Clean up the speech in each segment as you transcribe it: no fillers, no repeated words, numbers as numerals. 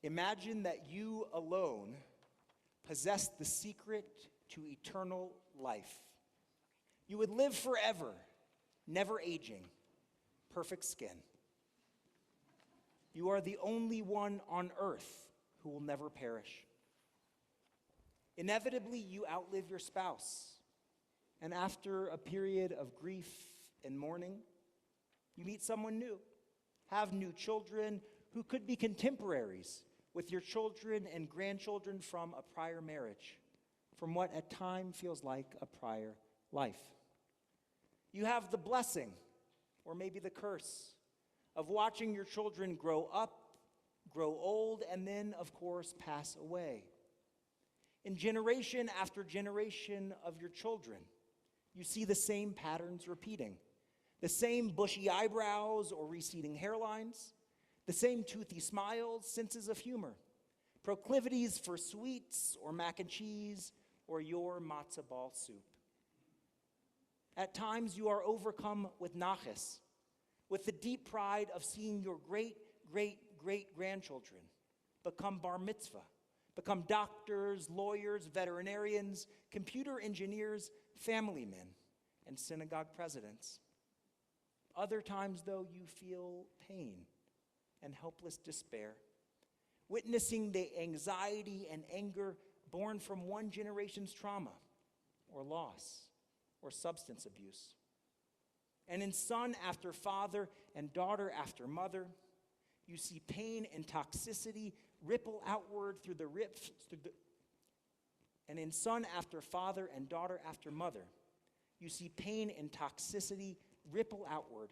Imagine that you alone possess the secret to eternal life. You would live forever, never aging, perfect skin. You are the only one on earth who will never perish. Inevitably, you outlive your spouse, and after a period of grief and mourning, you meet someone new, have new children who could be contemporaries with your children and grandchildren from a prior marriage, from what at times feels like a prior life. You have the blessing, or maybe the curse, of watching your children grow up, grow old, and then, of course, pass away. In generation after generation of your children, you see the same patterns repeating, the same bushy eyebrows or receding hairlines, the same toothy smiles, senses of humor, proclivities for sweets or mac and cheese or your matzo ball soup. At times you are overcome with nachas, with the deep pride of seeing your great-great-great-grandchildren become bar mitzvah, become doctors, lawyers, veterinarians, computer engineers, family men, and synagogue presidents. Other times, though, you feel pain and helpless despair, witnessing the anxiety and anger born from one generation's trauma or loss or substance abuse. And in son after father and daughter after mother, you see pain and toxicity ripple outward through the rifts. And in son after father and daughter after mother, you see pain and toxicity ripple outward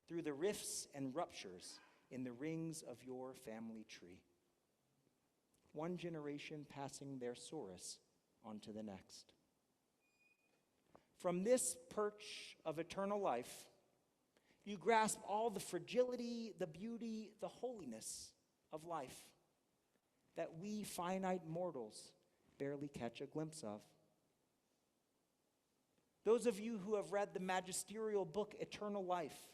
through the rifts and ruptures in the rings of your family tree. One generation passing their sorrows on to the next. From this perch of eternal life, you grasp all the fragility, the beauty, the holiness of life that we finite mortals barely catch a glimpse of. Those of you who have read the magisterial book Eternal Life,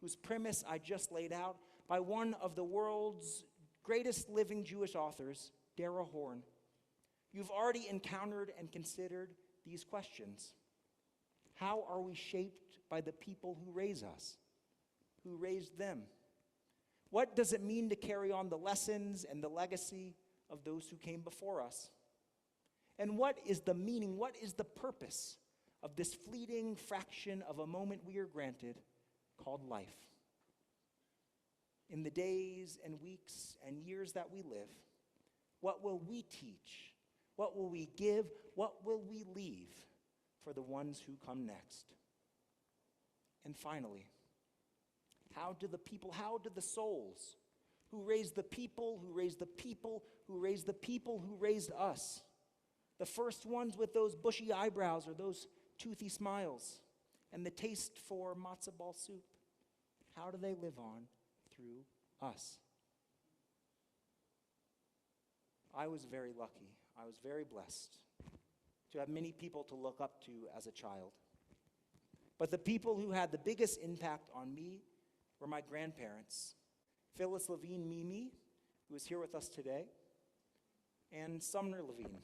whose premise I just laid out by one of the world's greatest living Jewish authors, Dara Horn, you've already encountered and considered these questions. How are we shaped by the people who raise us, who raised them? What does it mean to carry on the lessons and the legacy of those who came before us? And what is the meaning, what is the purpose of this fleeting fraction of a moment we are granted called life? In the days and weeks and years that we live, what will we teach? What will we give? What will we leave for the ones who come next? And finally, how do the souls who raised the people, who raised the people, who raised the people who raised us, the first ones with those bushy eyebrows or those toothy smiles and the taste for matzo ball soup, how do they live on through us? I was very lucky. I was very blessed to have many people to look up to as a child. But the people who had the biggest impact on me were my grandparents, Phyllis Levine Mimi, who is here with us today, and Sumner Levine,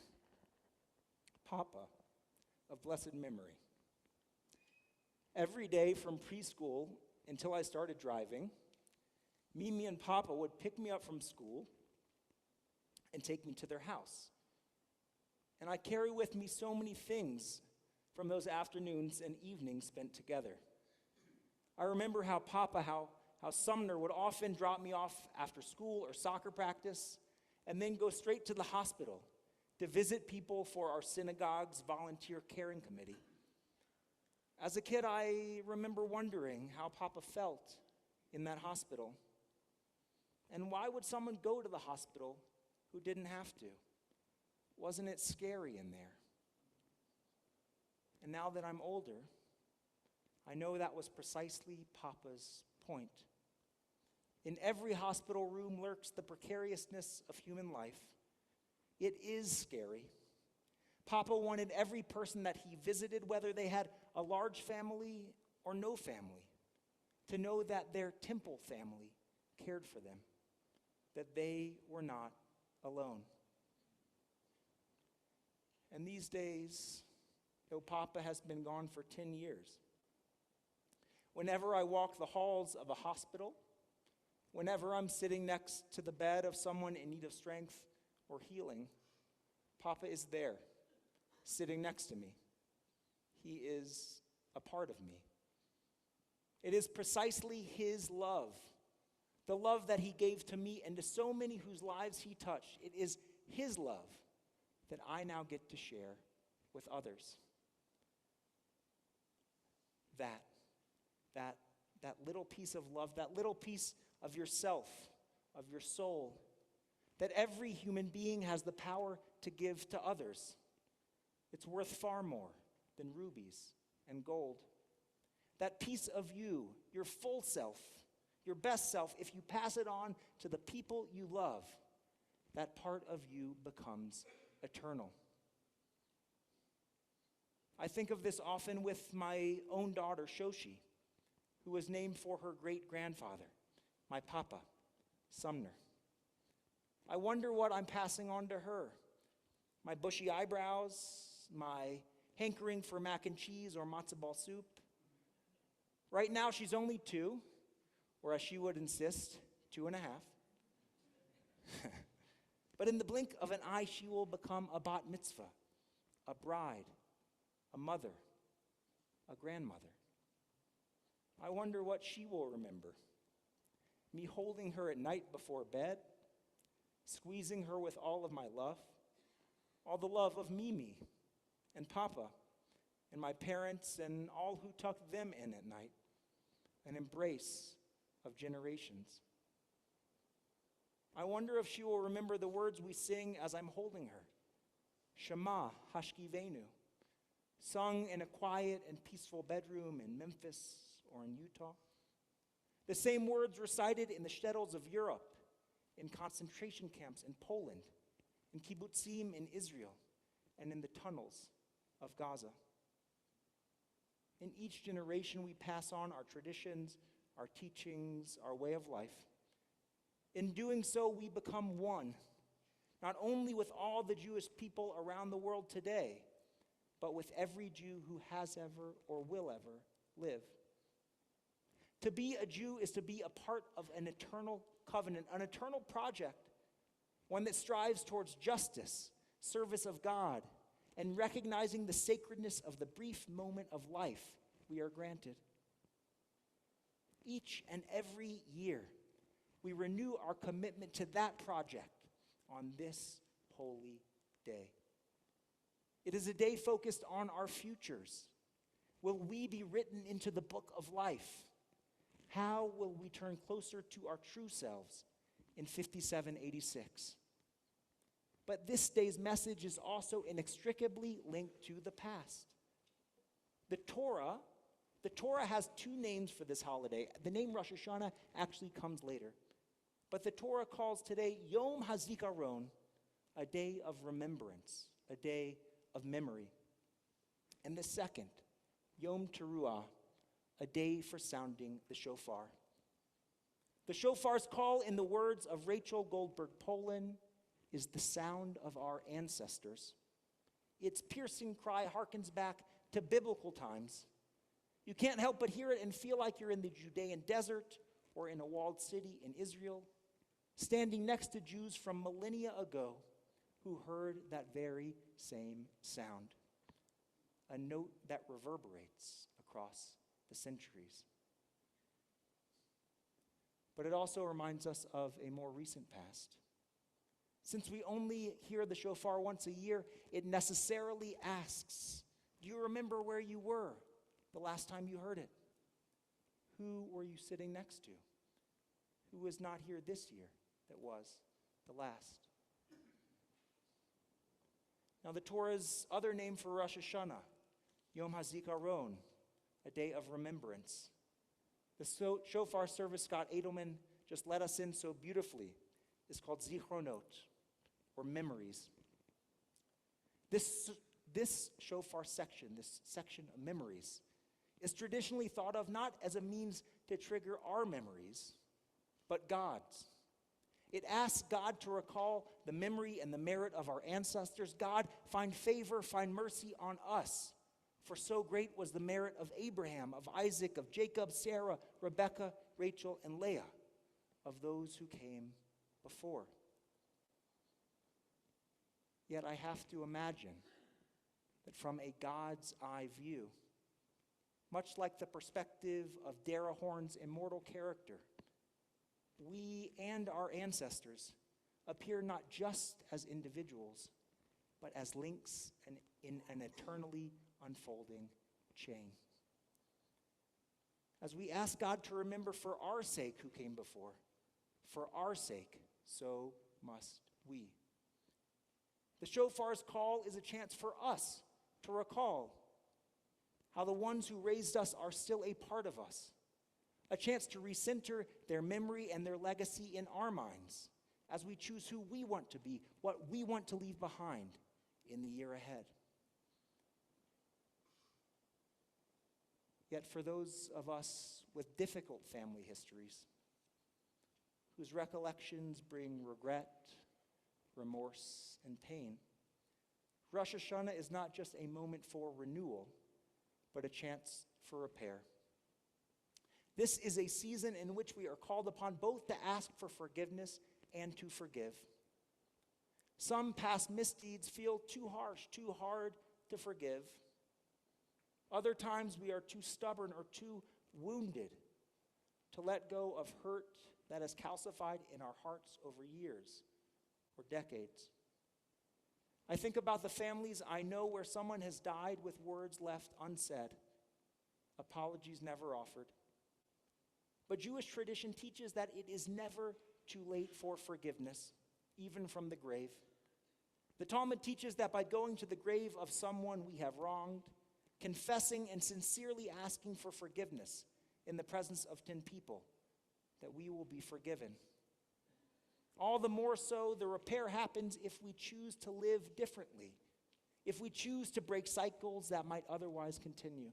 Papa of blessed memory. Every day from preschool until I started driving, Mimi and Papa would pick me up from school and take me to their house. And I carry with me so many things from those afternoons and evenings spent together. I remember how Sumner would often drop me off after school or soccer practice and then go straight to the hospital to visit people for our synagogue's volunteer caring committee. As a kid, I remember wondering how Papa felt in that hospital. And why would someone go to the hospital who didn't have to? Wasn't it scary in there? And now that I'm older, I know that was precisely Papa's point. In every hospital room lurks the precariousness of human life. It is scary. Papa wanted every person that he visited, whether they had a large family or no family, to know that their temple family cared for them. that they were not alone. And these days, though Papa has been gone for 10 years, whenever I walk the halls of a hospital, whenever I'm sitting next to the bed of someone in need of strength or healing, Papa is there, sitting next to me. He is a part of me. It is precisely his love, the love that he gave to me and to so many whose lives he touched. It is his love that I now get to share with others. That little piece of love, that little piece of yourself, of your soul, that every human being has the power to give to others. It's worth far more than rubies and gold. That piece of you, your full self, your best self, if you pass it on to the people you love, that part of you becomes eternal. I think of this often with my own daughter, Shoshi, who was named for her great-grandfather, my papa, Sumner. I wonder what I'm passing on to her. My bushy eyebrows, my hankering for mac and cheese or matzo ball soup. Right now, she's only 2, or as she would insist, 2.5. But in the blink of an eye, she will become a bat mitzvah, a bride, a mother, a grandmother. I wonder what she will remember. Me holding her at night before bed, squeezing her with all of my love, all the love of Mimi and Papa and my parents and all who tucked them in at night, an embrace of generations. I wonder if she will remember the words we sing as I'm holding her. Shema Hashkivenu, sung in a quiet and peaceful bedroom in Memphis or in Utah. The same words recited in the shtetls of Europe, in concentration camps in Poland, in kibbutzim in Israel, and in the tunnels of Gaza. In each generation, we pass on our traditions, our teachings, our way of life. In doing so, we become one, not only with all the Jewish people around the world today, but with every Jew who has ever or will ever live. To be a Jew is to be a part of an eternal covenant, an eternal project, one that strives towards justice, service of God, and recognizing the sacredness of the brief moment of life we are granted. Each and every year, we renew our commitment to that project on this holy day. It is a day focused on our futures. Will we be written into the book of life? How will we turn closer to our true selves in 5786? But this day's message is also inextricably linked to the past. The Torah has 2 names for this holiday. The name Rosh Hashanah actually comes later. But the Torah calls today Yom HaZikaron, a day of remembrance, a day of memory. And the second, Yom Teruah, a day for sounding the shofar. The shofar's call, in the words of Rachel Goldberg Polin, is the sound of our ancestors. Its piercing cry harkens back to biblical times. You can't help but hear it and feel like you're in the Judean desert or in a walled city in Israel, standing next to Jews from millennia ago who heard that very same sound, a note that reverberates across the centuries. But it also reminds us of a more recent past. Since we only hear the shofar once a year, it necessarily asks, do you remember where you were the last time you heard it? Who were you sitting next to? Who was not here this year that was the last? Now, the Torah's other name for Rosh Hashanah, Yom HaZikaron, a day of remembrance. The shofar service Scott Edelman just led us in so beautifully is called Zichronot, or memories. This shofar section, this section of memories, is traditionally thought of not as a means to trigger our memories, but God's. It asks God to recall the memory and the merit of our ancestors. God, find favor, find mercy on us. For so great was the merit of Abraham, of Isaac, of Jacob, Sarah, Rebekah, Rachel, and Leah, of those who came before. Yet I have to imagine that from a God's eye view, much like the perspective of Dara Horn's immortal character, we and our ancestors appear not just as individuals, but as links in an eternally unfolding chain. As we ask God to remember for our sake who came before, for our sake, so must we. The shofar's call is a chance for us to recall how the ones who raised us are still a part of us, a chance to recenter their memory and their legacy in our minds as we choose who we want to be, what we want to leave behind in the year ahead. Yet for those of us with difficult family histories, whose recollections bring regret, remorse, and pain, Rosh Hashanah is not just a moment for renewal, but a chance for repair. This is a season in which we are called upon both to ask for forgiveness and to forgive. Some past misdeeds feel too harsh, too hard to forgive. Other times we are too stubborn or too wounded to let go of hurt that has calcified in our hearts over years or decades. I think about the families I know where someone has died with words left unsaid, apologies never offered. But Jewish tradition teaches that it is never too late for forgiveness, even from the grave. The Talmud teaches that by going to the grave of someone we have wronged, confessing and sincerely asking for forgiveness in the presence of 10 people, that we will be forgiven. All the more so, the repair happens if we choose to live differently, if we choose to break cycles that might otherwise continue.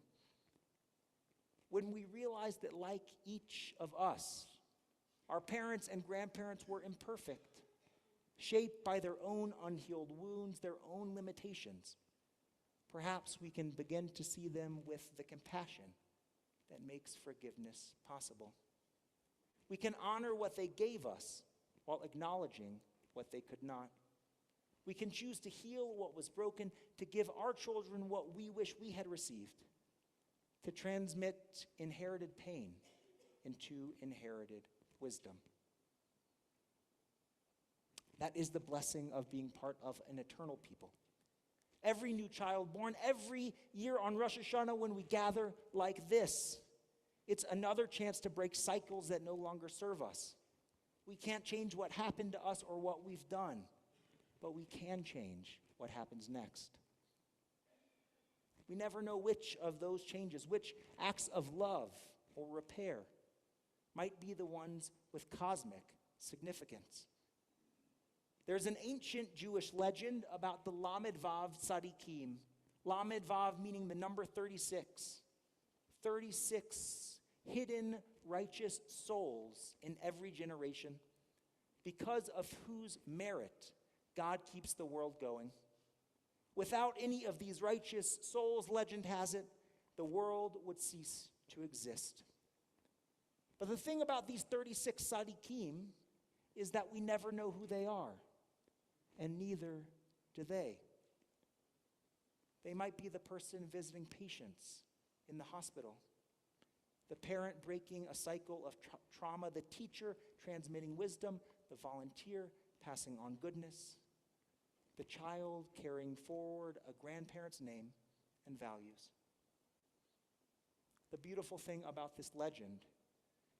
When we realize that, like each of us, our parents and grandparents were imperfect, shaped by their own unhealed wounds, their own limitations, perhaps we can begin to see them with the compassion that makes forgiveness possible. We can honor what they gave us while acknowledging what they could not. We can choose to heal what was broken, to give our children what we wish we had received, to transmit inherited pain into inherited wisdom. That is the blessing of being part of an eternal people. Every new child born, every year on Rosh Hashanah when we gather like this, it's another chance to break cycles that no longer serve us. We can't change what happened to us or what we've done, but we can change what happens next. We never know which of those changes, which acts of love or repair might be the ones with cosmic significance. There's an ancient Jewish legend about the Lamed Vav Tzadikim. Lamed Vav meaning the number 36. 36 hidden righteous souls in every generation, because of whose merit God keeps the world going. Without any of these righteous souls, legend has it, the world would cease to exist. But the thing about these 36 Tzadikim is that we never know who they are, and neither do they. They might be the person visiting patients in the hospital, the parent breaking a cycle of trauma, the teacher transmitting wisdom, the volunteer passing on goodness, the child carrying forward a grandparent's name and values. The beautiful thing about this legend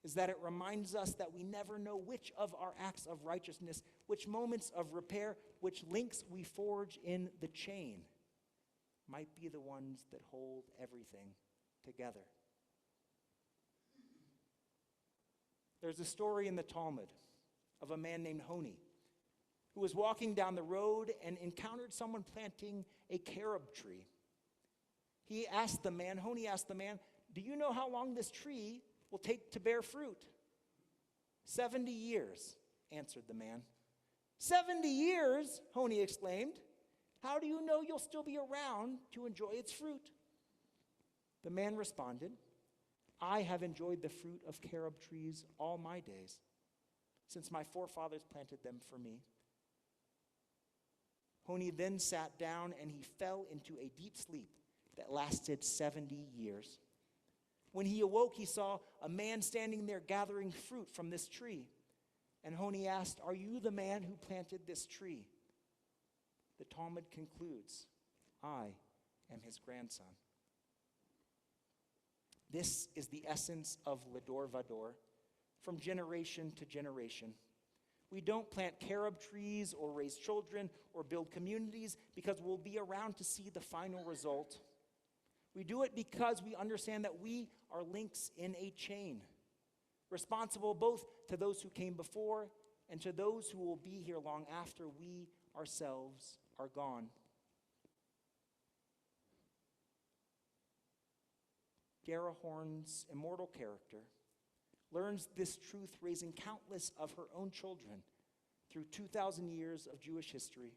is that it reminds us that we never know which of our acts of righteousness, which moments of repair, which links we forge in the chain might be the ones that hold everything together. There's a story in the Talmud of a man named Honi who was walking down the road and encountered someone planting a carob tree. Honi asked the man, "Do you know how long this tree will take to bear fruit?" 70 years, answered the man. 70 years, Honi exclaimed. How do you know you'll still be around to enjoy its fruit? The man responded, I have enjoyed the fruit of carob trees all my days, since my forefathers planted them for me. Honi then sat down and he fell into a deep sleep that lasted 70 years. When he awoke, he saw a man standing there gathering fruit from this tree. And Honi asked, Are you the man who planted this tree? The Talmud concludes, I am his grandson. This is the essence of Lador Vador, from generation to generation. We don't plant carob trees or raise children or build communities because we'll be around to see the final result. We do it because we understand that we are links in a chain, responsible both to those who came before and to those who will be here long after we ourselves are gone. Dara Horn's immortal character learns this truth raising countless of her own children through 2,000 years of Jewish history.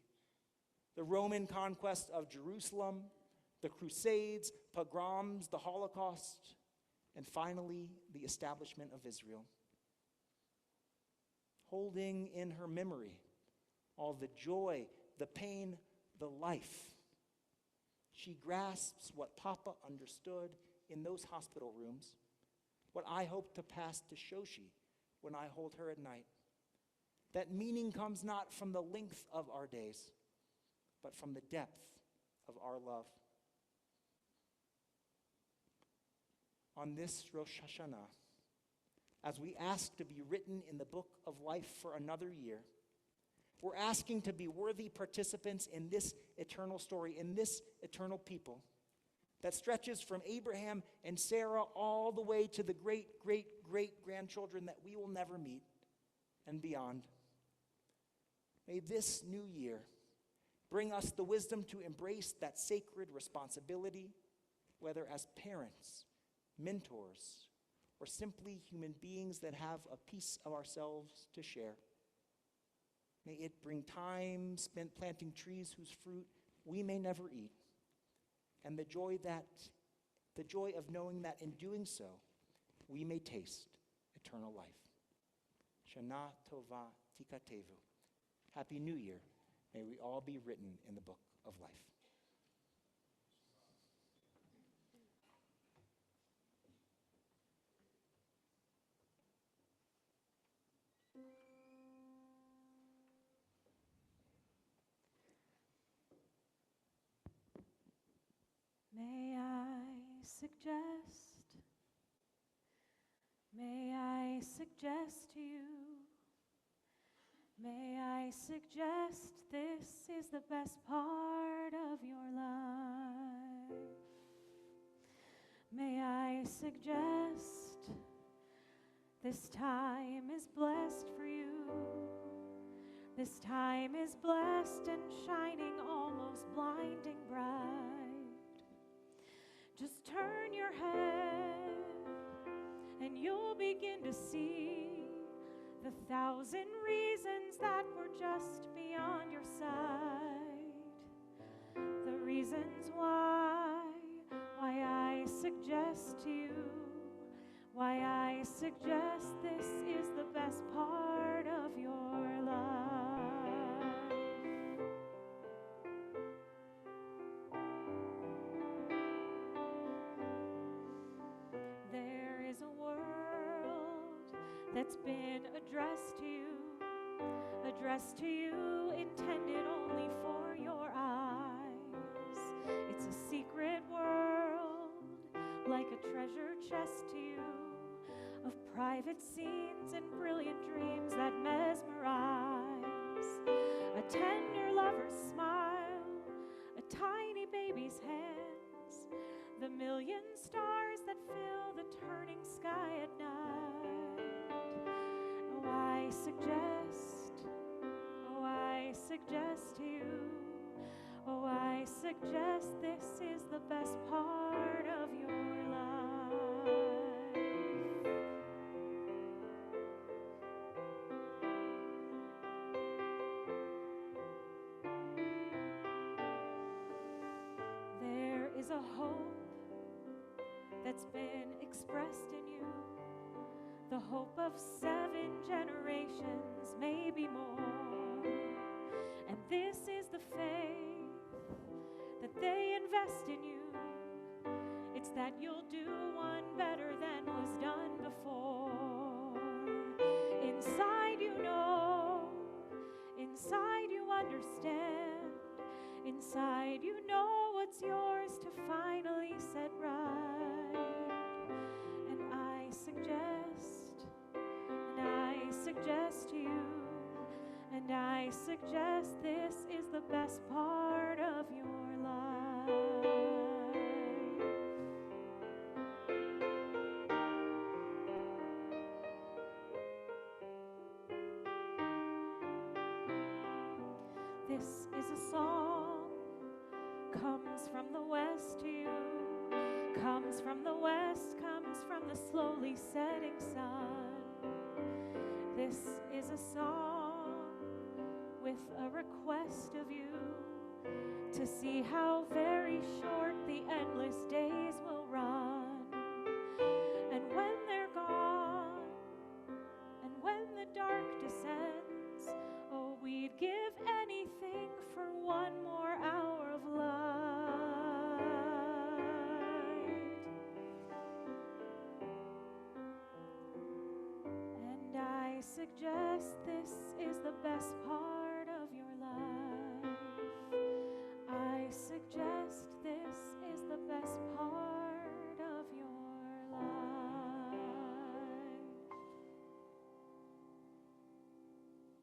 The Roman conquest of Jerusalem, the Crusades, pogroms, the Holocaust, and finally, the establishment of Israel. Holding in her memory all the joy, the pain, the life, she grasps what Papa understood in those hospital rooms, what I hope to pass to Shoshi when I hold her at night. That meaning comes not from the length of our days, but from the depth of our love. On this Rosh Hashanah, as we ask to be written in the book of life for another year, we're asking to be worthy participants in this eternal story, in this eternal people that stretches from Abraham and Sarah all the way to the great, great, great grandchildren that we will never meet and beyond. May this new year bring us the wisdom to embrace that sacred responsibility, whether as parents, mentors, or simply human beings that have a piece of ourselves to share. May it bring time spent planting trees whose fruit we may never eat, and the joy of knowing that in doing so, we may taste eternal life. Shana Tova Tikatevu. Happy New Year. May we all be written in the book of life. May I suggest to you, may I suggest this is the best part of your life. May I suggest this time is blessed for you. This time is blessed and shining almost blinding bright. Just turn your head and you'll begin to see the 1,000 reasons that were just beyond your sight. The reasons why I suggest to you, why I suggest this is the best part of your life. There is a world that's been addressed to you, intended only for your eyes. It's a secret world, like a treasure chest to you, of private scenes and brilliant dreams that mesmerize. A tender lover's smile, a tiny baby's hands, the million stars that fill the turning sky at night. Oh, I suggest to you, oh, I suggest this is the best part of your life. is a hope that's been expressed in you, the hope of 7 generations, maybe more. And this is the faith that they invest in you. It's that you'll do one better than was done before. Inside you know, inside you understand, inside you know what's yours to finally set right. And I suggest to you, and I suggest this is the best part of your life. This is a song, comes from the west to you, comes from the west, comes from the slowly setting sun. This is a song with a request of you to see how very short the endless days will run. And when they're gone, and when the dark descends, oh, we'd give anything for one more hour of light. And I suggest this